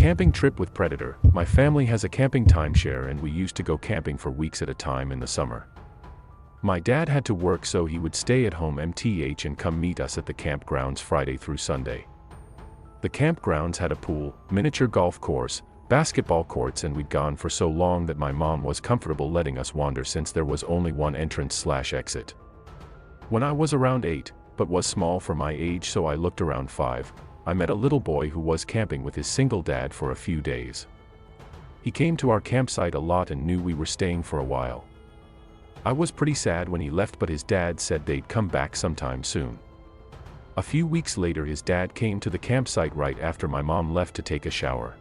camping trip with Predator. My family has a camping timeshare and we used to go camping for weeks at a time in the summer. My dad had to work, so he would stay at home MTH and come meet us at the campgrounds Friday through Sunday. The campgrounds had a pool, miniature golf course, basketball courts, and we'd gone for so long that my mom was comfortable letting us wander since there was only one entrance/exit. When I was around 8, but was small for my age, so I looked around 5, I met a little boy who was camping with his single dad for a few days. He came to our campsite a lot and knew we were staying for a while. I was pretty sad when he left, but his dad said they'd come back sometime soon. A few weeks later, his dad came to the campsite right after my mom left to take a shower.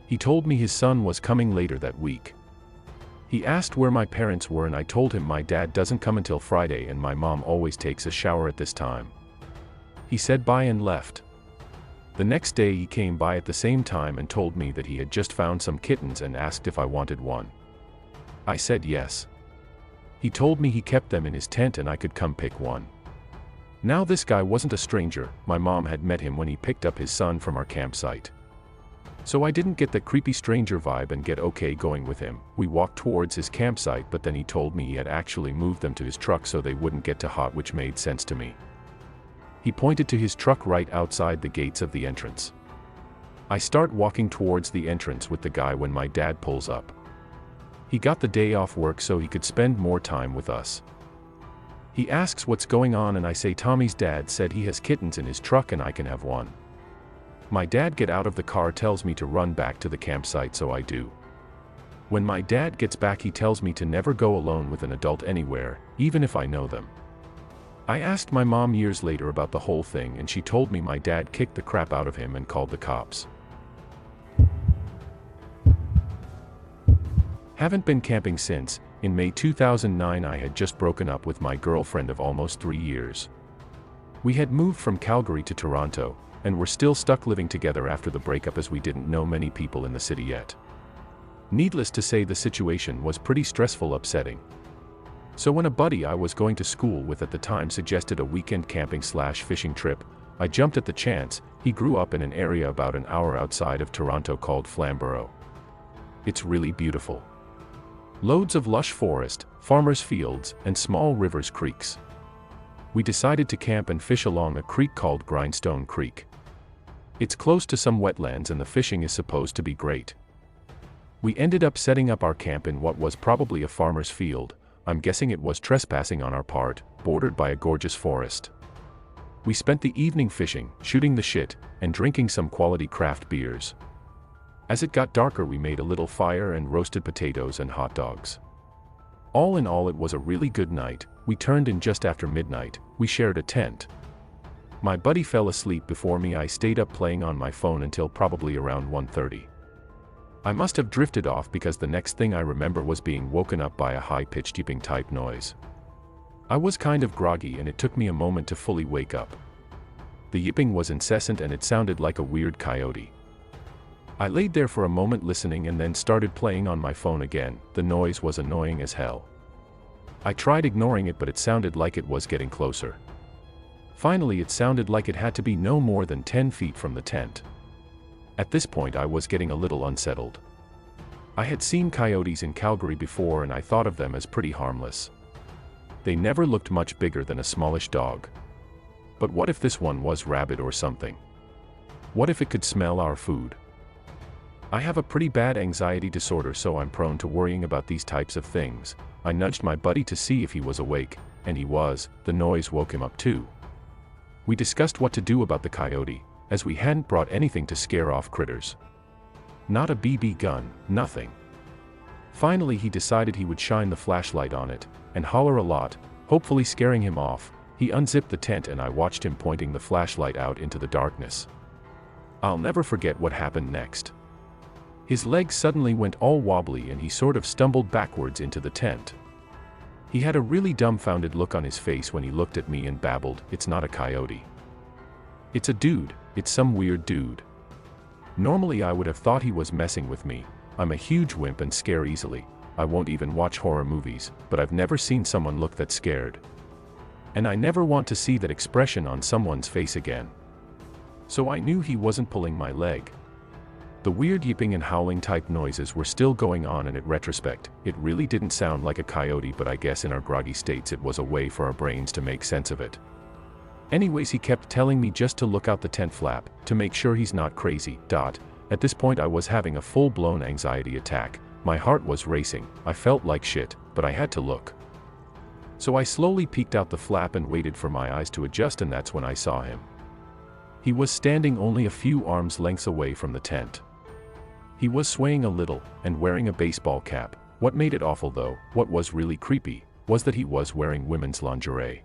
He told me his son was coming later that week. He asked where my parents were and I told him my dad doesn't come until Friday and my mom always takes a shower at this time. He said bye and left. The next day he came by at the same time and told me that he had just found some kittens and asked if I wanted one. I said yes. He told me he kept them in his tent and I could come pick one. Now this guy wasn't a stranger, my mom had met him when he picked up his son from our campsite. So I didn't get the creepy stranger vibe and get okay going with him. We walked towards his campsite, but then he told me he had actually moved them to his truck so they wouldn't get too hot, which made sense to me. He pointed to his truck right outside the gates of the entrance. I start walking towards the entrance with the guy when my dad pulls up. He got the day off work so he could spend more time with us. He asks what's going on and I say Tommy's dad said he has kittens in his truck and I can have one. My dad get out of the car, tells me to run back to the campsite, so I do. When my dad gets back, he tells me to never go alone with an adult anywhere, even if I know them. I asked my mom years later about the whole thing and she told me my dad kicked the crap out of him and called the cops. Haven't been camping since. In May 2009 I had just broken up with my girlfriend of almost 3 years. We had moved from Calgary to Toronto, and were still stuck living together after the breakup as we didn't know many people in the city yet. Needless to say, the situation was pretty stressful, upsetting. So when a buddy I was going to school with at the time suggested a weekend camping/fishing trip, I jumped at the chance. He grew up in an area about an hour outside of Toronto called Flamborough. It's really beautiful. Loads of lush forest, farmers' fields, and small rivers, creeks. We decided to camp and fish along a creek called Grindstone Creek. It's close to some wetlands and the fishing is supposed to be great. We ended up setting up our camp in what was probably a farmer's field. I'm guessing it was trespassing on our part, bordered by a gorgeous forest. We spent the evening fishing, shooting the shit, and drinking some quality craft beers. As it got darker, we made a little fire and roasted potatoes and hot dogs. All in all, it was a really good night. We turned in just after midnight. We shared a tent. My buddy fell asleep before me. I stayed up playing on my phone until probably around 1:30. I must have drifted off because the next thing I remember was being woken up by a high-pitched yipping type noise. I was kind of groggy and it took me a moment to fully wake up. The yipping was incessant and it sounded like a weird coyote. I laid there for a moment listening and then started playing on my phone again. The noise was annoying as hell. I tried ignoring it, but it sounded like it was getting closer. Finally, it sounded like it had to be no more than 10 feet from the tent. At this point I was getting a little unsettled. I had seen coyotes in Calgary before and I thought of them as pretty harmless. They never looked much bigger than a smallish dog. But what if this one was rabid or something? What if it could smell our food? I have a pretty bad anxiety disorder, so I'm prone to worrying about these types of things. I nudged my buddy to see if he was awake, and he was. The noise woke him up too. We discussed what to do about the coyote, as we hadn't brought anything to scare off critters. Not a BB gun, nothing. Finally he decided he would shine the flashlight on it, and holler a lot, hopefully scaring him off. He unzipped the tent and I watched him pointing the flashlight out into the darkness. I'll never forget what happened next. His legs suddenly went all wobbly and he sort of stumbled backwards into the tent. He had a really dumbfounded look on his face when he looked at me and babbled, "It's not a coyote. It's a dude, it's some weird dude." Normally I would have thought he was messing with me. I'm a huge wimp and scare easily. I won't even watch horror movies, but I've never seen someone look that scared. And I never want to see that expression on someone's face again. So I knew he wasn't pulling my leg. The weird yipping and howling type noises were still going on, and in retrospect, it really didn't sound like a coyote, but I guess in our groggy states it was a way for our brains to make sense of it. Anyways, he kept telling me just to look out the tent flap, to make sure he's not crazy. At this point I was having a full-blown anxiety attack. My heart was racing, I felt like shit, but I had to look. So I slowly peeked out the flap and waited for my eyes to adjust, and that's when I saw him. He was standing only a few arms lengths away from the tent. He was swaying a little, and wearing a baseball cap. What made it awful though, what was really creepy, was that he was wearing women's lingerie.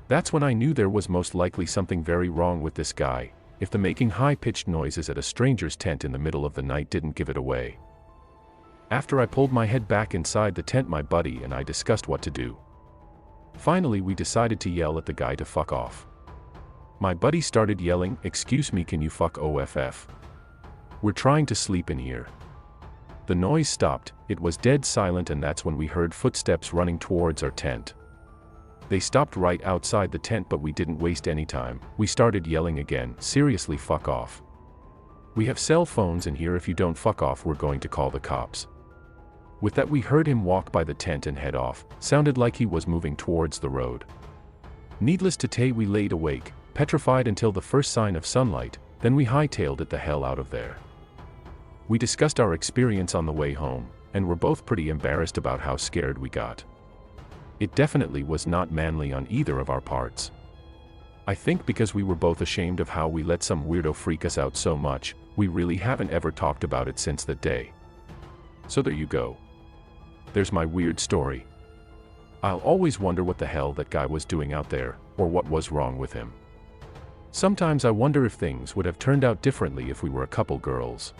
That's when I knew there was most likely something very wrong with this guy, if the making high-pitched noises at a stranger's tent in the middle of the night didn't give it away. After I pulled my head back inside the tent, my buddy and I discussed what to do. Finally, we decided to yell at the guy to fuck off. My buddy started yelling, "Excuse me, can you fuck off? We're trying to sleep in here." The noise stopped, it was dead silent, and that's when we heard footsteps running towards our tent. They stopped right outside the tent, but we didn't waste any time. We started yelling again, "Seriously, fuck off. We have cell phones in here, if you don't fuck off we're going to call the cops." With that we heard him walk by the tent and head off, sounded like he was moving towards the road. Needless to say, we laid awake, petrified until the first sign of sunlight, then we hightailed it the hell out of there. We discussed our experience on the way home, and were both pretty embarrassed about how scared we got. It definitely was not manly on either of our parts. I think because we were both ashamed of how we let some weirdo freak us out so much, we really haven't ever talked about it since that day. So there you go. There's my weird story. I'll always wonder what the hell that guy was doing out there, or what was wrong with him. Sometimes I wonder if things would have turned out differently if we were a couple girls.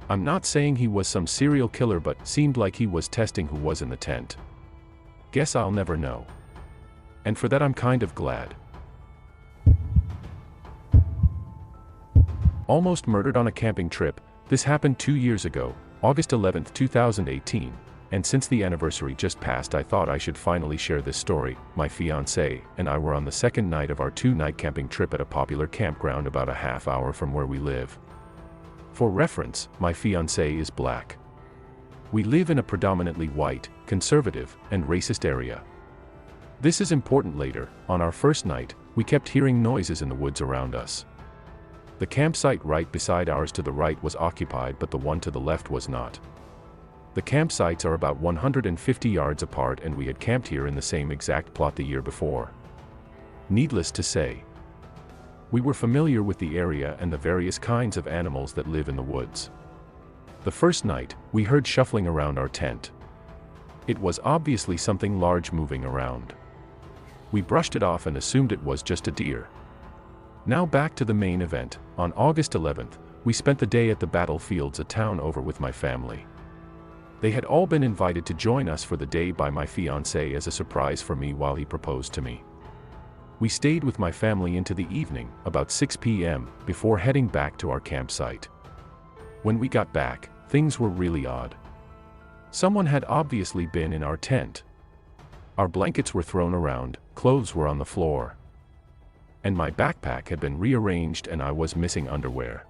I'm not saying he was some serial killer, but seemed like he was testing who was in the tent. Guess I'll never know. And for that I'm kind of glad. Almost murdered on a camping trip. This happened 2 years ago, August 11, 2018, and since the anniversary just passed I thought I should finally share this story. My fiancé and I were on the second night of our 2-night camping trip at a popular campground about a half hour from where we live. For reference, my fiancé is black. We live in a predominantly white, conservative, and racist area. This is important later. On our first night, we kept hearing noises in the woods around us. The campsite right beside ours to the right was occupied, but the one to the left was not. The campsites are about 150 yards apart, and we had camped here in the same exact plot the year before. Needless to say, we were familiar with the area and the various kinds of animals that live in the woods. The first night, we heard shuffling around our tent. It was obviously something large moving around. We brushed it off and assumed it was just a deer. Now back to the main event. On August 11th, we spent the day at the battlefields a town over with my family. They had all been invited to join us for the day by my fiancé as a surprise for me while he proposed to me. We stayed with my family into the evening, about 6 p.m., before heading back to our campsite. When we got back, things were really odd. Someone had obviously been in our tent. Our blankets were thrown around, clothes were on the floor. And my backpack had been rearranged and I was missing underwear.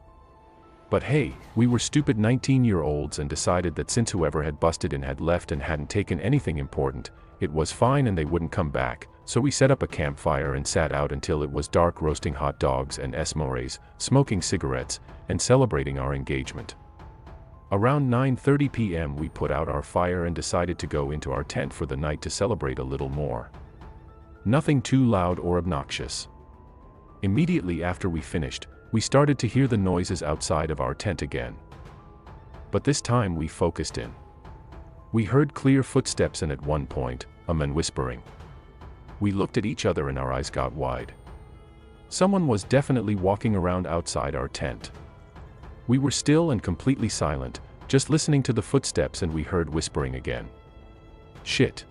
But hey, we were stupid 19-year-olds and decided that since whoever had busted in had left and hadn't taken anything important, it was fine and they wouldn't come back, so we set up a campfire and sat out until it was dark, roasting hot dogs and s'mores, smoking cigarettes, and celebrating our engagement. Around 9:30 p.m. we put out our fire and decided to go into our tent for the night to celebrate a little more. Nothing too loud or obnoxious. Immediately after we finished, we started to hear the noises outside of our tent again. But this time we focused in. We heard clear footsteps and at one point, a man whispering. We looked at each other and our eyes got wide. Someone was definitely walking around outside our tent. We were still and completely silent, just listening to the footsteps, and we heard whispering again. Shit.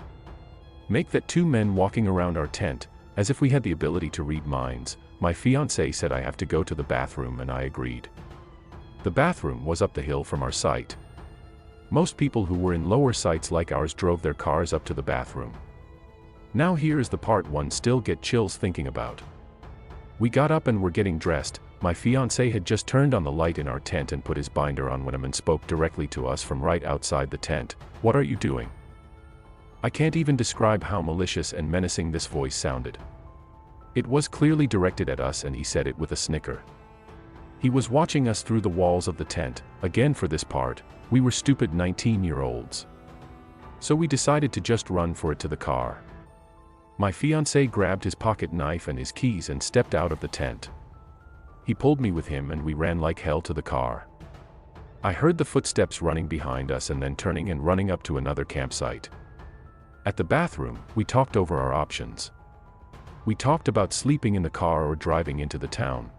Make that 2 men walking around our tent, as if we had the ability to read minds. My fiancé said I have to go to the bathroom and I agreed. The bathroom was up the hill from our site. Most people who were in lower sites like ours drove their cars up to the bathroom. Now here's the part one still get chills thinking about. We got up and were getting dressed. My fiancé had just turned on the light in our tent and put his binder on when a man spoke directly to us from right outside the tent. "What are you doing?" I can't even describe how malicious and menacing this voice sounded. It was clearly directed at us, and he said it with a snicker. He was watching us through the walls of the tent. Again, for this part, we were stupid 19-year-olds. So we decided to just run for it to the car. My fiancé grabbed his pocket knife and his keys and stepped out of the tent. He pulled me with him and we ran like hell to the car. I heard the footsteps running behind us and then turning and running up to another campsite. At the bathroom, we talked over our options. We talked about sleeping in the car or driving into the town.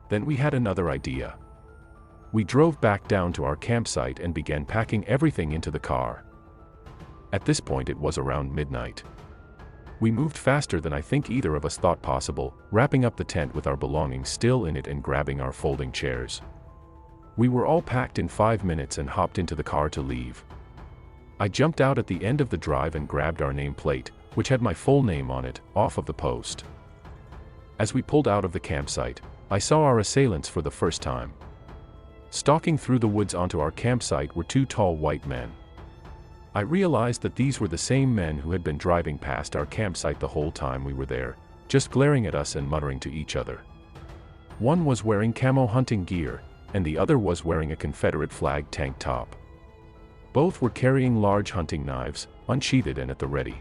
Then we had another idea. We drove back down to our campsite and began packing everything into the car. At this point it was around midnight. We moved faster than I think either of us thought possible, wrapping up the tent with our belongings still in it and grabbing our folding chairs. We were all packed in 5 minutes and hopped into the car to leave. I jumped out at the end of the drive and grabbed our nameplate, which had my full name on it, off of the post. As we pulled out of the campsite, I saw our assailants for the first time. Stalking through the woods onto our campsite were 2 tall white men. I realized that these were the same men who had been driving past our campsite the whole time we were there, just glaring at us and muttering to each other. One was wearing camo hunting gear, and the other was wearing a Confederate flag tank top. Both were carrying large hunting knives, unsheathed and at the ready.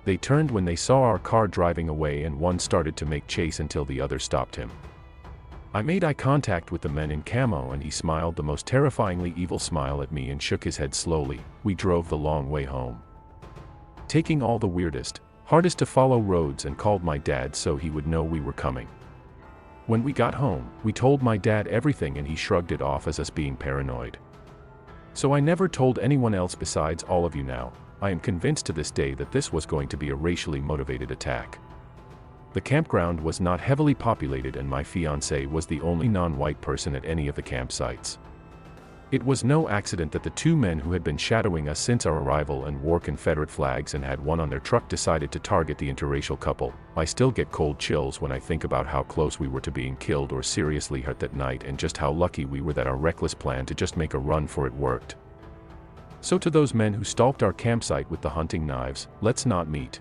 They turned when they saw our car driving away, and one started to make chase until the other stopped him. I made eye contact with the man in camo and he smiled the most terrifyingly evil smile at me and shook his head slowly. We drove the long way home, taking all the weirdest, hardest to follow roads, and called my dad so he would know we were coming. When we got home, we told my dad everything and he shrugged it off as us being paranoid. So I never told anyone else besides all of you now. I am convinced to this day that this was going to be a racially motivated attack. The campground was not heavily populated and my fiancé was the only non-white person at any of the campsites. It was no accident that the 2 men who had been shadowing us since our arrival and wore Confederate flags and had one on their truck decided to target the interracial couple. I still get cold chills when I think about how close we were to being killed or seriously hurt that night, and just how lucky we were that our reckless plan to just make a run for it worked. So to those men who stalked our campsite with the hunting knives, let's not meet.